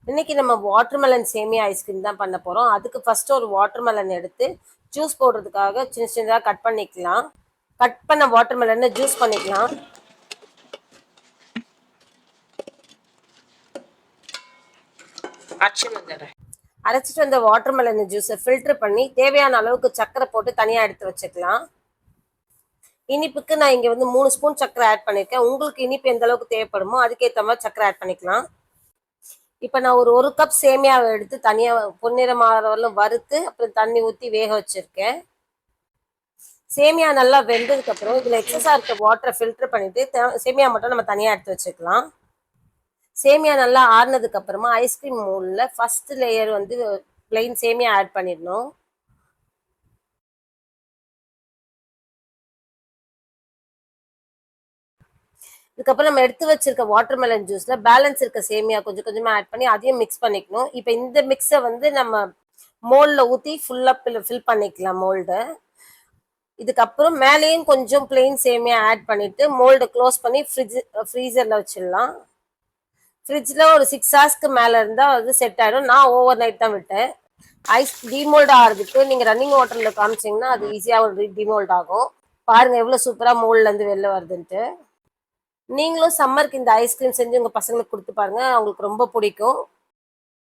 இன்னைக்கு நம்ம வாட்டர்மெலன் சேமியா ஐஸ்கிரீம் தான் பண்ண போறோம். அதுக்கு ஃபர்ஸ்ட் ஒரு வாட்டர்மெலன் எடுத்து ஜூஸ் போடுறதுக்காக சின்ன சின்னதா கட் பண்ணிக்கலாம். கட் பண்ண வாட்டர்மெலனை ஜூஸ் பண்ணிக்கலாம். அரைச்சிட்டு வந்த வாட்டர்மெலன் ஜூஸை ஃபில்டர் பண்ணி தேவையான அளவுக்கு சர்க்கரை போட்டு தனியா எடுத்து வச்சுக்கலாம். இனிப்புக்கு நான் இங்க வந்து 3 ஸ்பூன் சர்க்கரை ஆட் பண்ணிருக்கேன். உங்களுக்கு இனிப்பு எந்த அளவுக்கு தேவைப்படுமோ அதுக்கேற்ற மாதிரி சர்க்கரை ஆட் பண்ணிக்கலாம். இப்போ நான் ஒரு கப் சேமியாவை எடுத்து தனியாக பொன்னிறமாகறவரையும் வறுத்து அப்புறம் தண்ணி ஊற்றி வேக வச்சுருக்கேன். சேமியா நல்லா வெந்ததுக்கப்புறம் இதில் எக்ஸஸாக இருக்க வாட்டரை ஃபில்டர் பண்ணிவிட்டு சேமியா மட்டும் நம்ம தனியாக எடுத்து வச்சுக்கலாம். சேமியா நல்லா ஆறுனதுக்கப்புறமா ஐஸ்கிரீம் மோல்டில் ஃபர்ஸ்ட் லேயர் வந்து பிளெயின் சேமியா ஆட் பண்ணிடணும். இதுக்கப்புறம் நம்ம எடுத்து வச்சிருக்க வாட்டர்மெலன் ஜூஸ்ல பேலன்ஸ் இருக்க சேமியா கொஞ்சம் கொஞ்சமா ஆட் பண்ணி அதையும் மிக்ஸ் பண்ணிக்கணும். இப்போ இந்த மிக்ஸை வந்து நம்ம மோல்ட்ல ஊற்றி ஃபுல்லாக ஃபில் பண்ணிக்கலாம் மோல்டை. இதுக்கப்புறம் மேலேயும் கொஞ்சம் பிளெயின் சேமியா ஆட் பண்ணிட்டு மோல்டை க்ளோஸ் பண்ணி ஃப்ரீசரில் வச்சிடலாம். ஃப்ரிட்ஜில் ஒரு 6 ஹவர்ஸ்க்கு மேலே இருந்தால் அது செட் ஆகிடும். நான் ஓவர் நைட் தான் விட்டேன். ஐஸ் டிமோல்ட் ஆகிறதுக்கு நீங்கள் ரன்னிங் வாட்டரில் காமிச்சிங்கன்னா அது ஈஸியாக ஒரு டிமோல்ட் ஆகும். பாருங்கள் எவ்வளோ சூப்பராக மோல்ட்லேருந்து வெளில வருதுன்ட்டு. நீங்களும் சம்மருக்கு இந்த ஐஸ்கிரீம் செஞ்சு உங்கள் பசங்களுக்கு கொடுத்து பாருங்க, அவங்களுக்கு ரொம்ப பிடிக்கும்.